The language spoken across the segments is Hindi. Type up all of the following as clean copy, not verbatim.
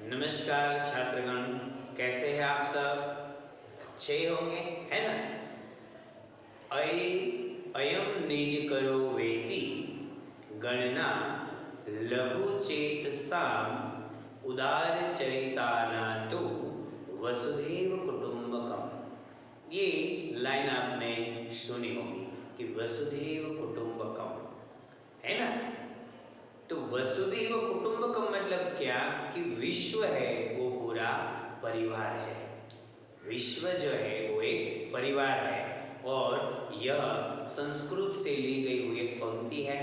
नमस्कार छात्रगण, कैसे हैं आप सब? अच्छे ही होंगे, है ना? अयम निज करो वेति गणना लघु चेतसाम उदार चरिताना तो वसुधैव कुटुंबकम। ये लाइन आपने सुनी होगी कि वसुधैव कुटुंबकम, है ना? तो वसुधैव कुटुंबकम मतलब क्या कि विश्व है वो पूरा परिवार है। विश्व जो है वो एक परिवार है और यह संस्कृत से ली गई हुई एक पंक्ति है।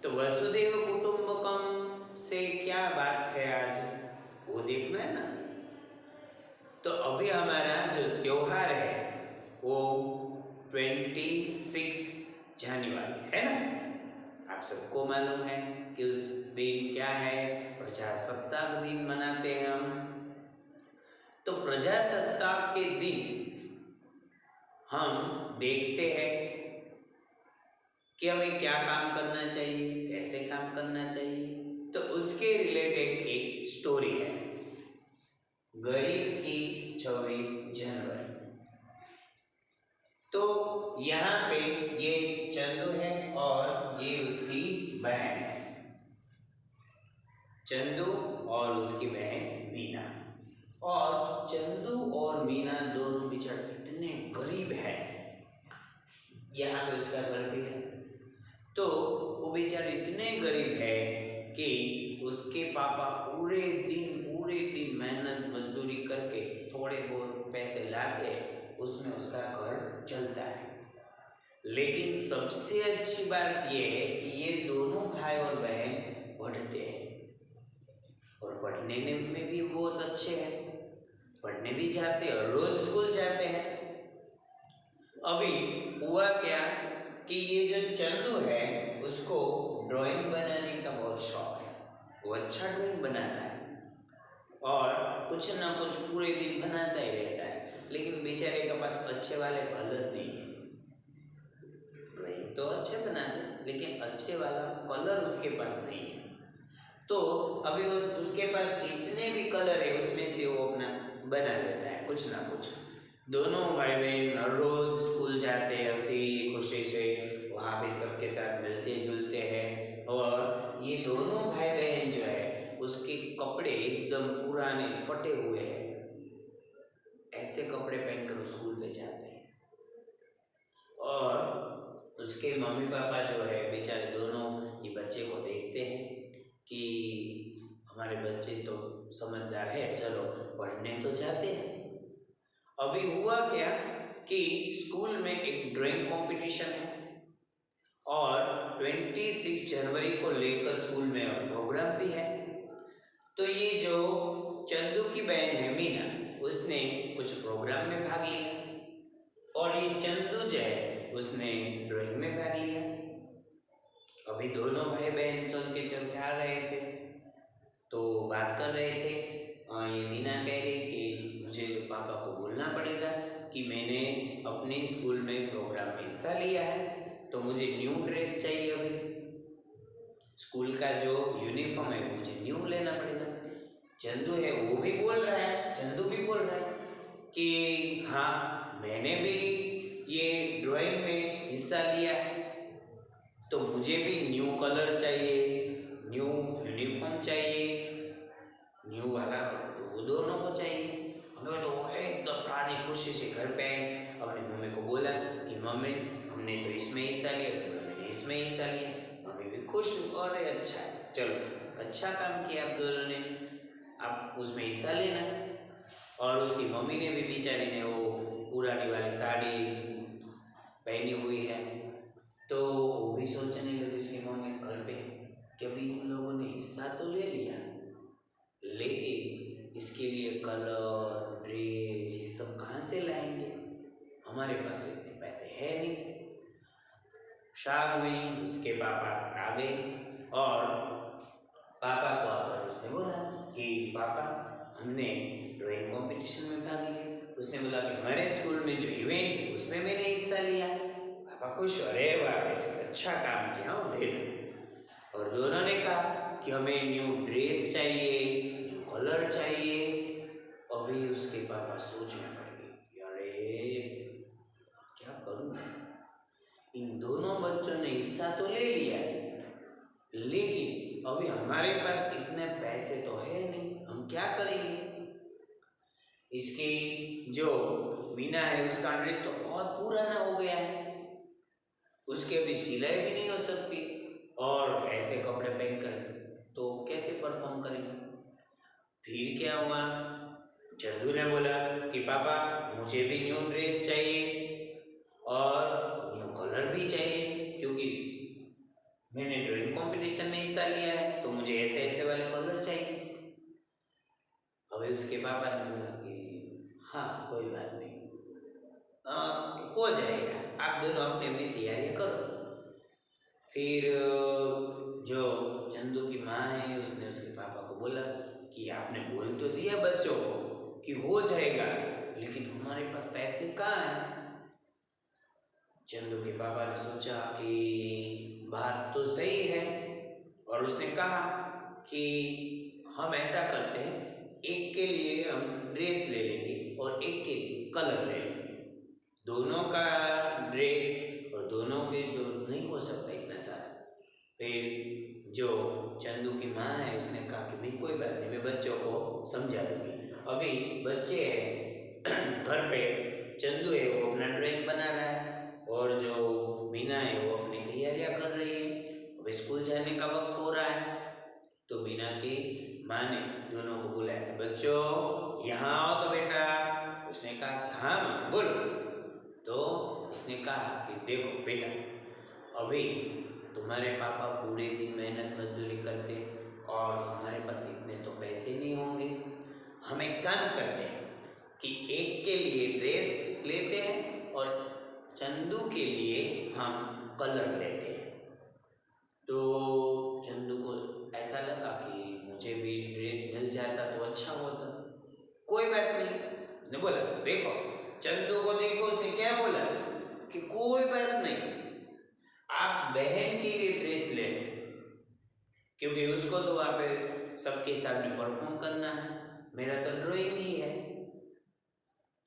तो वसुधैव कुटुंबकम से क्या बात है आज वो देखना है ना। तो अभी हमारा जो त्योहार है वो 26 जनवरी है ना। आप सबको मालूम है कि उस दिन क्या है, प्रजासत्ताक दिन मनाते हैं हम। तो प्रजासत्ताक के दिन हम देखते हैं कि हमें क्या काम करना चाहिए, कैसे काम करना चाहिए। तो उसके रिलेटेड एक स्टोरी है, गरीब की 26 जनवरी। तो यहाँ पे ये चंदू है और ये उसकी बहन है, चंदू और उसकी बहन मीना। और चंदू और मीना दोनों बेचारे इतने गरीब हैं, यहाँ पे उसका घर भी है। तो वो बेचारे इतने गरीब है कि उसके पापा पूरे दिन मेहनत मजदूरी करके थोड़े बहुत पैसे लाते हैं, उसमें उसका घर चलता है। लेकिन सबसे अच्छी बात यह है कि ये दोनों भाई और बहन पढ़ते हैं और पढ़ने में भी बहुत अच्छे हैं, पढ़ने भी जाते हैं और रोज स्कूल जाते हैं। अभी हुआ क्या कि ये जो चंदू है उसको ड्राइंग बनाने का बहुत शौक है। वो अच्छा ड्राइंग बनाता है और कुछ ना कुछ पूरे दिन बनाता ही रहता है, लेकिन बेचारे के पास अच्छे वाले कलर नहीं है। ड्राइंग तो अच्छे बनाते हैं लेकिन अच्छे वाला कलर उसके पास नहीं है। तो अभी उसके पास जितने भी कलर है उसमें से वो अपना बना लेता है कुछ ना कुछ। दोनों भाई बहन हर रोज स्कूल जाते हैं हंसी खुशी से, वहाँ पे सबके साथ मिलते जुलते हैं। और ये दोनों भाई बहन जो है उसके कपड़े एकदम पुराने फटे हुए हैं, ऐसे कपड़े पहनकर वो स्कूल पे जाते हैं। और उसके मम्मी पापा जो है बेचारे दोनों ये बच्चे को देखते हैं कि हमारे बच्चे तो समझदार है, चलो पढ़ने तो जाते हैं। अभी हुआ क्या कि स्कूल में एक ड्राइंग कंपटीशन है और 26 जनवरी को लेकर स्कूल में प्रोग्राम भी है। तो ये जो चंदू की बहन है मीना, उसने कुछ प्रोग्राम में भाग लिया और ये चंदू जो है उसने ड्राइंग में भाग लिया। अभी दोनों भाई बहन चलते आ रहे थे तो बात कर रहे थे। ये मीना कह रही कि मुझे पापा को बोलना पड़ेगा कि मैंने अपने स्कूल में प्रोग्राम में हिस्सा लिया है, तो मुझे न्यू ड्रेस चाहिए। अभी स्कूल का जो यूनिफॉर्म है मुझे न्यू लेना पड़ेगा। चंदू है वो भी बोल रहा है, चंदू भी बोल रहा है कि हाँ मैंने भी ये ड्राइंग में हिस्सा लिया है, तो मुझे भी न्यू कलर चाहिए, न्यू यूनिफॉर्म चाहिए, न्यू वाला वो दोनों को चाहिए। हमें तो एकदम राजी खुशी से घर पे आए, अपनी मम्मी को बोला कि मम्मी हमने तो इसमें हिस्सा लिया, उसके बाद मैंने इसमें हिस्सा लिया। मम्मी भी खुश, और अच्छा चलो अच्छा काम किया आप दोनों ने, आप उसमें हिस्सा लेना। और उसकी मम्मी ने भी बेचारी ने वो पुरानी वाली साड़ी पहनी हुई है, तो वो भी सोचने लगी उसकी मम्मी घर पे कि अभी उन लोगों ने हिस्सा तो ले लिया, लेकिन इसके लिए कलर ड्रेस ये सब कहाँ से लाएंगे, हमारे पास तो इतने पैसे है नहीं। शाम हुई, उसके पापा आ गए और पापा को आकर उसने बोला कि पापा हमने ड्राइंग कंपटीशन में भाग लिया। उसने बोला कि हमारे स्कूल में जो इवेंट है उसमें मैंने हिस्सा लिया। पापा खुश, अरे वाह बेटे अच्छा काम किया ले लो। और दोनों ने कहा कि हमें न्यू ड्रेस चाहिए, न्यू कलर कलर चाहिए। अभी उसके पापा सोच में पड़ गए कि अरे क्या करूं मैं, इन दोनों बच्चों ने हिस्सा तो ले लिया है, लेकिन अभी हमारे पास इतने पैसे तो है नहीं, हम क्या करेंगे। इसकी जो मीना है उसका ड्रेस तो बहुत पुराना हो गया है, उसके अभी सिलाई भी नहीं हो सकती, और ऐसे कपड़े पहनकर तो कैसे परफॉर्म करेंगे। फिर क्या हुआ, चंदू ने बोला कि पापा मुझे भी न्यू ड्रेस चाहिए और न्यू कलर भी चाहिए, क्योंकि मैंने ड्राइंग कंपटीशन में हिस्सा लिया है तो मुझे ऐसे ऐसे वाले कलर चाहिए। अभी उसके पापा ने बोला कि हाँ कोई बात नहीं, हो जाएगा, आप दोनों अपनी अपनी तैयारियां करो। फिर जो चंदू की माँ है उसने उसके पापा को बोला कि आपने बोल तो दिया बच्चों को कि हो जाएगा, लेकिन हमारे पास पैसे कहाँ हैं। चंदू के पापा ने सोचा कि बात तो सही है, और उसने कहा कि हम ऐसा करते हैं, एक के लिए हम ड्रेस ले लेंगे और एक के लिए कलर ले लेंगे, दोनों का ड्रेस और दोनों के तो नहीं हो सकता इतना सारा। फिर जो चंदू की माँ है उसने कहा कि भाई कोई बात नहीं, मैं बच्चों को समझा दूंगी। अभी बच्चे हैं घर पे, चंदू है वो अपना ड्राइंग बना रहा है और जो मीना है वो अपनी तैयारियां कर रही है। अभी स्कूल जाने का वक्त हो रहा है, तो मीना की माँ ने दोनों को बुलाया कि बच्चों यहाँ आओ तो बेटा। उसने कहा हाँ माँ बोलो। तो उसने कहा कि देखो बेटा, अभी तुम्हारे पापा पूरे दिन मेहनत मजदूरी करते और हमारे पास इतने तो पैसे नहीं होंगे, हम एक काम करते हैं कि एक के लिए ड्रेस लेते हैं और चंदू के लिए हम कलर लेते हैं। तो चंदू को ऐसा लगा कि मुझे भी ड्रेस मिल जाता तो अच्छा होता। कोई बात नहीं, उसने बोला देखो, चंदू को देखो उसने क्या बोला कि कोई बात नहीं, आप बहन के लिए ड्रेस ले लो, क्योंकि उसको तो वहाँ पे सबके सामने परफॉर्म करना है, मेरा तो ड्राइंग ही है।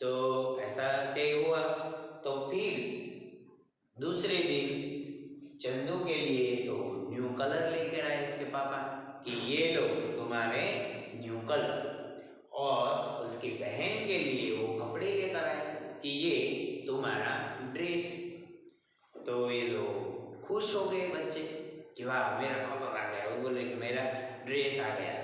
तो ऐसा तय हुआ। तो फिर दूसरे दिन चंदू के लिए तो न्यू कलर लेकर आए इसके पापा कि ये लो तुम्हारे न्यू कलर, और उसकी बहन के लिए वो कपड़े लेकर आए कि ये तुम्हारा ड्रेस। तो ये तो खुश हो गए बच्चे कि वाह मेरा कलर आ गया, वो बोले कि मेरा ड्रेस आ गया।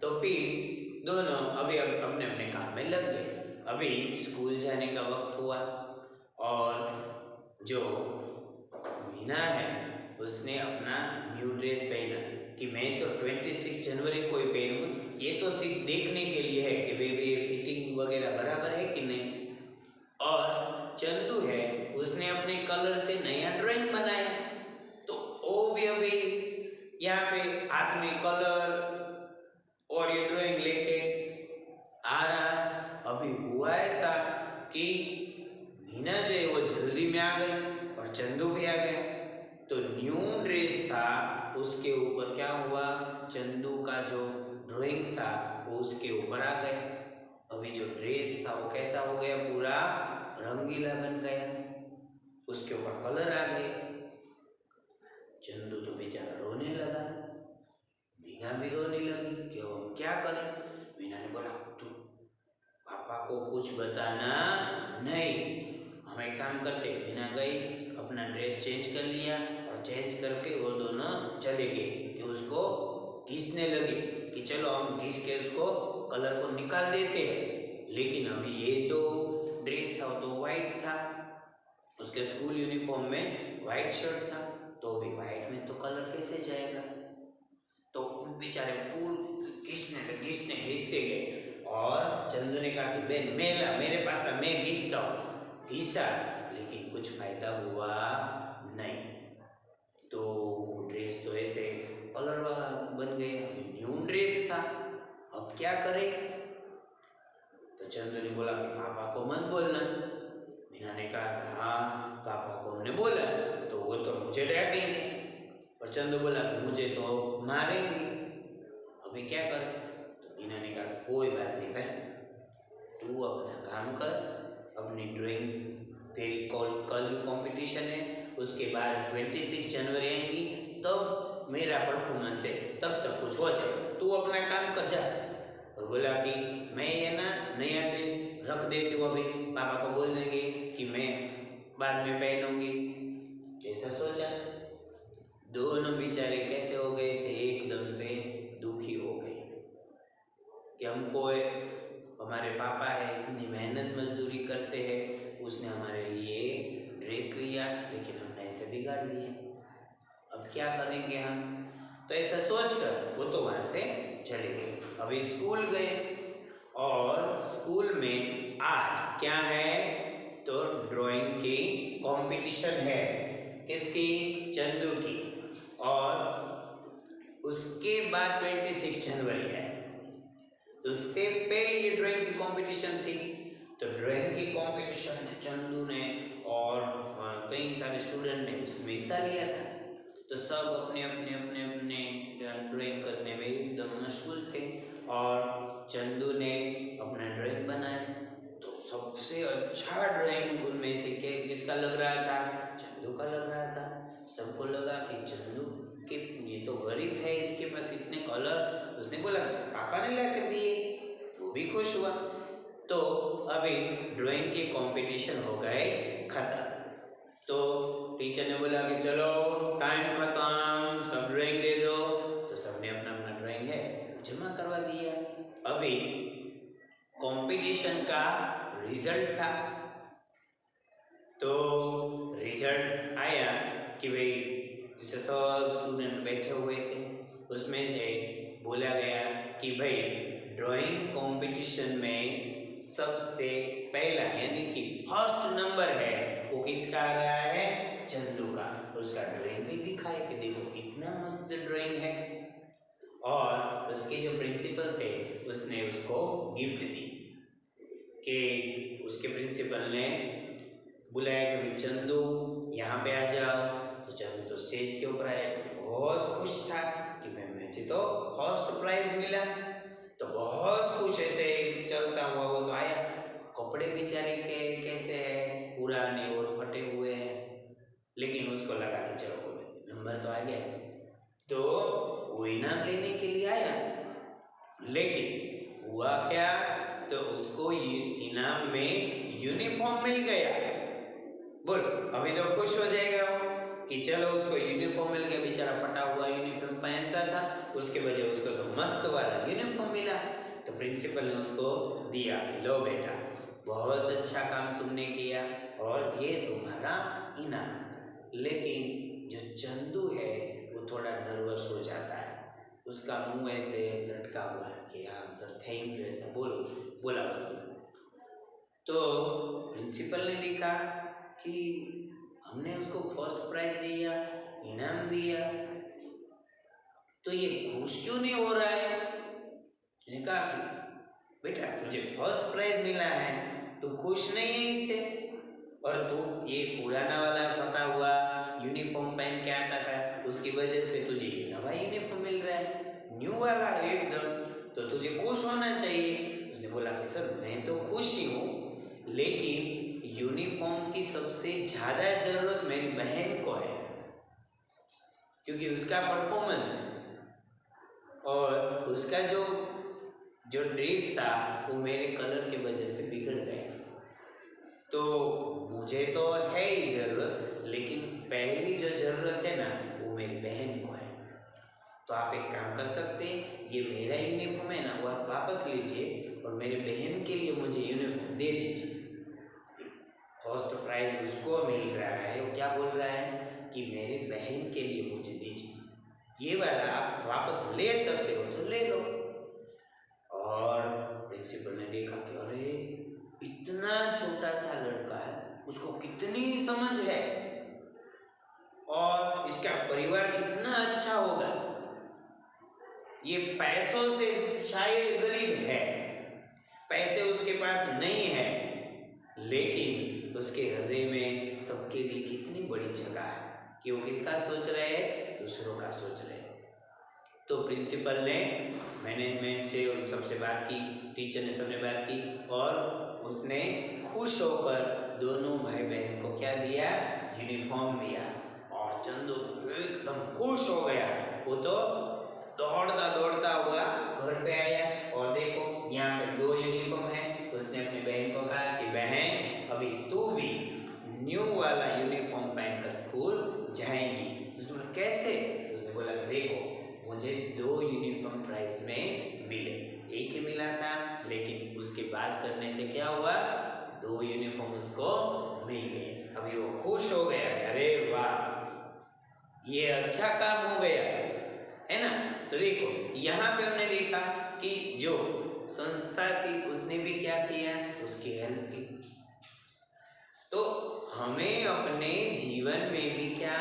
तो फिर दोनों अभी अपने अपने काम में लग गए। अभी स्कूल जाने का वक्त हुआ और जो मीना है उसने अपना न्यू ड्रेस पहना कि मैं तो 26 जनवरी को ही पहनूँ, ये तो सिर्फ देखने के लिए है कि बेबी फिटिंग वगैरह बराबर है कि नहीं। और चंदू है उसने अपने कलर से नया ड्राइंग बनाया, तो वो भी अभी यहाँ पे हाथ में कलर और ये ड्राइंग लेके आ रहा। अभी हुआ ऐसा कि मीना जो है वो जल्दी में आ गई और चंदू भी आ गया। तो न्यू ड्रेस था उसके ऊपर क्या हुआ, चंदू का जो ड्राइंग था वो उसके ऊपर आ गया। अभी जो ड्रेस था वो कैसा हो गया, पूरा रंगीला बन गया, उसके ऊपर कलर आ गए। चंदू तो बेचारा रोने लगा, मीना भी रोने लगी कि हम क्या करें। मीना ने बोला तू पापा को कुछ बताना नहीं, हम एक काम करते। मीना गई अपना ड्रेस चेंज कर लिया और चेंज करके वो दोनों चले गए कि उसको घिसने लगे कि चलो हम घिस के उसको कलर को निकाल देते हैं। लेकिन अभी ये जो ड्रेस था वो तो वाइट था, उसके स्कूल यूनिफॉर्म में वाइट शर्ट था, तो अभी वाइट में तो कलर कैसे जाएगा। तो बेचारे फूल घिसते गए और चंदू ने कहा कि बेन मेरे पास था, मैं घिसता हूँ। घिसा लेकिन कुछ फायदा हुआ नहीं, तो वो ड्रेस तो ऐसे कलर वाला बन गया, न्यू ड्रेस था, अब क्या करें। तो चंदू ने बोला कि पापा को मत बोलना। मीना ने कहा हाँ पापा को हमने बोला तो वो तो मुझे डांटेंगे, और चंदू बोला कि मुझे तो मारेंगे, अभी क्या करें। तो इन्होंने कहा कोई बात नहीं भाई, तू अपना काम कर, अपनी ड्राइंग, तेरी कल ही कंपटीशन है, उसके बाद 26 जनवरी आएंगी तब मेरा परफॉर्मेंस है, तब तक कुछ हो जाए, तू अपना काम कर जा। और बोला कि मैं ये ना नया ड्रेस रख देती हूँ, अभी पापा को बोल देंगे कि मैं बाद में पहनूंगी। ऐसा सोचा। दोनों बेचारे कैसे हो गए थे, एकदम से दुखी हो गए कि हमको हमारे पापा है इतनी मेहनत मजदूरी करते हैं, उसने हमारे लिए ड्रेस लिया लेकिन हमने ऐसे बिगाड़ दिए, अब क्या करेंगे हम। तो ऐसा सोचकर वो तो वहाँ से चले गए। अभी स्कूल गए और स्कूल में आज क्या है, तो ड्राइंग की कंपटीशन है। किसकी? चंदू की। और उसके बाद 26 जनवरी है, तो उससे पहले ये ड्राइंग की कंपटीशन थी। तो ड्राइंग की कंपटीशन में चंदू ने और कई सारे स्टूडेंट ने उसमें हिस्सा लिया था। तो सब अपने ड्राइंग करने में एकदम मशगूल थे और चंदू ने अपना ड्राइंग बनाया। तो सबसे अच्छा ड्राइंग उनमें से किसका लग रहा था? चंदू का लग रहा था। सबको लगा कि चंदू के ये तो गरीब है, इसके पास इतने कलर। उसने बोला पापा ने ला कर दिए, वो भी खुश हुआ। तो अभी ड्राइंग के कंपटीशन हो गए खत्म। तो टीचर ने बोला कि चलो टाइम खत्म, सब ड्राइंग दे दो। तो सबने अपना अपना ड्राइंग है जमा करवा दिया। अभी कंपटीशन का रिजल्ट था। तो रिजल्ट आया कि भाई जैसे सब स्टूडेंट बैठे हुए थे, उसमें से बोला गया कि भाई ड्राइंग कंपटीशन में सबसे पहला यानी कि फर्स्ट नंबर है वो किसका आ रहा है? चंदू का। तो उसका ड्राइंग भी दिखाया कि देखो कितना मस्त ड्राइंग है। और उसके जो प्रिंसिपल थे उसने उसको गिफ्ट दी कि उसके प्रिंसिपल ने बुलाया कि चंदू यहाँ पे आ जाओ। तो चंदू तो स्टेज के ऊपर आया, तो बहुत खुश था कि मुझे तो फर्स्ट प्राइज मिला। तो बहुत खुश ऐसे चलता हुआ वो तो आया। कपड़े बेचारे के कैसे हैं, पुराने और फटे हुए हैं, लेकिन उसको लगा कि चलो नंबर तो आ गया। तो वो इनाम लेने के लिए आया, लेकिन हुआ क्या, तो उसको ये इनाम में यूनिफॉर्म मिल गया। बोल, अभी तो खुश हो जाएगा वो कि चलो उसको यूनिफॉर्म मिल गया। बेचारा फटा हुआ यूनिफॉर्म पहनता था, उसके वजह उसको तो मस्त वाला यूनिफॉर्म मिला। तो प्रिंसिपल ने उसको दिया कि लो बेटा, बहुत अच्छा काम तुमने किया और ये तुम्हारा इनाम। लेकिन जो चंदू है वो थोड़ा नर्वस हो जाता है, उसका मुंह ऐसे लटका हुआ है कि हाँ सर थैंक यू, ऐसा बोला उसको। तो प्रिंसिपल ने देखा कि हमने उसको फर्स्ट प्राइज दिया, इनाम दिया, तो ये खुश क्यों नहीं हो रहा है। उसने कहा कि बेटा तुझे फर्स्ट प्राइज मिला है, तू खुश नहीं है इससे, और तू ये पुराना वाला फटा हुआ यूनिफॉर्म पहन के आता था, उसकी वजह से तुझे ये नवा यूनिफॉर्म मिल रहा है, न्यू वाला एकदम, तो तुझे खुश होना चाहिए। उसने बोला कि सर मैं तो खुश ही हूँ, लेकिन यूनिफॉर्म की सबसे ज़्यादा ज़रूरत मेरी बहन को है, क्योंकि उसका परफॉर्मेंस है और उसका जो ड्रेस था वो मेरे कलर की वजह से बिगड़ गया। तो मुझे तो है ही ज़रूरत, लेकिन पहली जो ज़रूरत है ना वो मेरी बहन को है। तो आप एक काम कर सकते हैं, ये मेरा यूनिफॉर्म है ना वो आप वापस लीजिए और मेरी बहन के लिए मुझे यूनिफॉर्म दे दीजिए। फर्स्ट प्राइज उसको मिल रहा है, वो क्या बोल रहा है कि मेरी बहन के लिए मुझे दीजिए, ये वाला आप वापस ले सकते हो तो ले लो। और प्रिंसिपल ने देखा कि अरे इतना छोटा सा लड़का है, उसको कितनी समझ है और इसका परिवार कितना अच्छा होगा। ये पैसों से शायद गरीब है, पैसे उसके पास नहीं है, लेकिन उसके हृदय में सबके लिए कितनी बड़ी जगह है कि वो किसका सोच रहे हैं, दूसरों का सोच रहे हैं। तो प्रिंसिपल ने मैनेजमेंट से उन सबसे बात की, टीचर ने सबने बात की और उसने खुश होकर दोनों भाई बहन को क्या दिया, यूनिफॉर्म दिया। और चंदू एकदम खुश हो गया, वो तो दौड़ता दौड़ता हुआ घर पे आया और देखो यहाँ पे 2 यूनिफॉर्म है। उसने अपनी बहन को कहा कि बहन अभी तू भी न्यू वाला यूनिफॉर्म पहनकर स्कूल जाएंगी। उसने बोला कैसे? उसने बोला देखो मुझे 2 यूनिफॉर्म प्राइस में मिले, एक ही मिला था लेकिन उसके बाद करने से क्या हुआ, 2 यूनिफॉर्म उसको मिल गए। अभी वो खुश हो गया, अरे वाह ये अच्छा काम हो गया, है ना। तो देखो यहाँ पे हमने देखा कि जो संस्था थी उसने भी क्या किया, उसकी हेल्प की। तो हमें अपने जीवन में भी क्या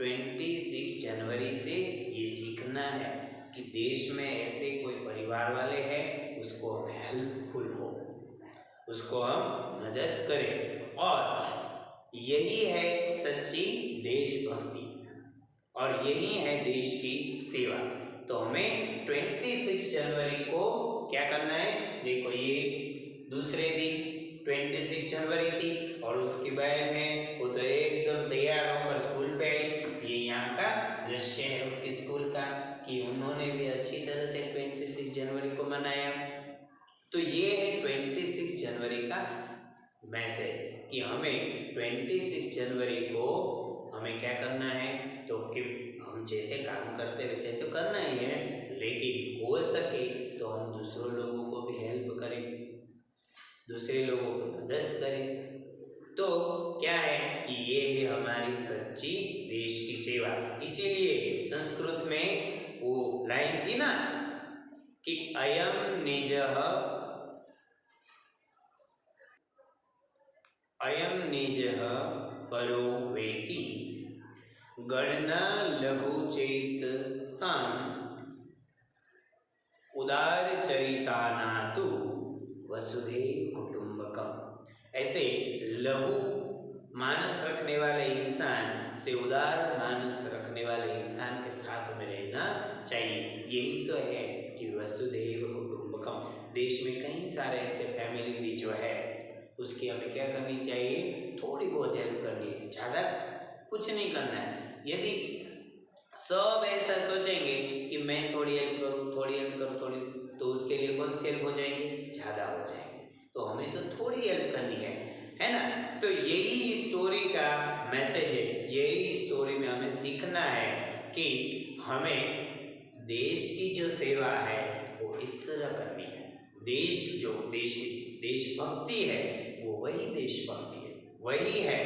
26 जनवरी से ये सीखना है कि देश में ऐसे कोई परिवार वाले हैं, उसको हम हेल्पफुल हो, उसको हम मदद करें। और यही है सच्ची देशभक्ति और यही है देश की सेवा। तो हमें 26 जनवरी को क्या करना है, देखो ये दूसरे दिन 26 जनवरी थी और उसकी बहन है वो तो एकदम तैयार होकर स्कूल पे आई। ये यहाँ का दृश्य है उसके स्कूल का कि उन्होंने भी अच्छी तरह से 26 जनवरी को मनाया। तो ये है 26 जनवरी का मैसेज कि हमें 26 जनवरी को हमें क्या करना है, तो कि हम जैसे काम करते वैसे तो करना ही है, लेकिन हो सके तो हम दूसरों लोगों को भी हेल्प करें, दूसरे लोगों की मदद करें। तो क्या है कि ये है हमारी सच्ची देश की सेवा। इसीलिए संस्कृत में वो लाइन थी ना कि अयम निजः परो वेति गणना लघु चेत साम उदार चरितानातु वसुधैव कुटुंबकम। ऐसे लघु मानस रखने वाले इंसान से उदार मानस रखने वाले इंसान के साथ में रहना चाहिए। यही तो है कि वसुधैव कुटुंबकम। देश में कई सारे ऐसे फैमिली भी जो है उसकी हमें क्या करनी चाहिए, थोड़ी बहुत हेल्प करनी है, ज़्यादा कुछ नहीं करना है। यदि सब ऐसा सोचेंगे कि मैं थोड़ी हेल्प करूँ थोड़ी, तो उसके लिए कौन सी हेल्प हो जाएंगे, ज़्यादा हो जाएंगे। तो हमें तो थोड़ी हेल्प करनी है ना। तो यही स्टोरी का मैसेज है, यही स्टोरी में हमें सीखना है कि हमें देश की जो सेवा है वो इस तरह करनी है। देशभक्ति है वो वही देशभक्ति है, वही है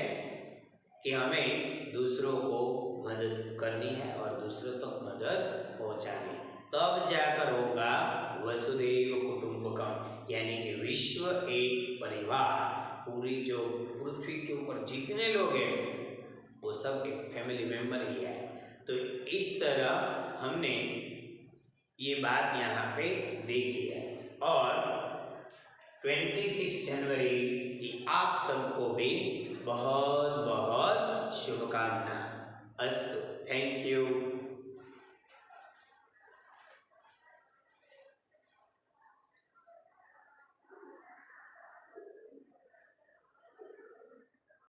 कि हमें दूसरों को मदद करनी है और दूसरों तक मदद पहुंचानी है, तब जाकर होगा वसुधैव कुटुंबकम, यानी कि विश्व एक परिवार। पूरी जो पृथ्वी के ऊपर जितने लोग हैं वो सब एक फैमिली मेंबर ही है। तो इस तरह हमने ये बात यहाँ पे देखी है। और 26 जनवरी की आप सबको भी बहुत बहुत शुभकामनाएं। अस्तु, थैंक यू।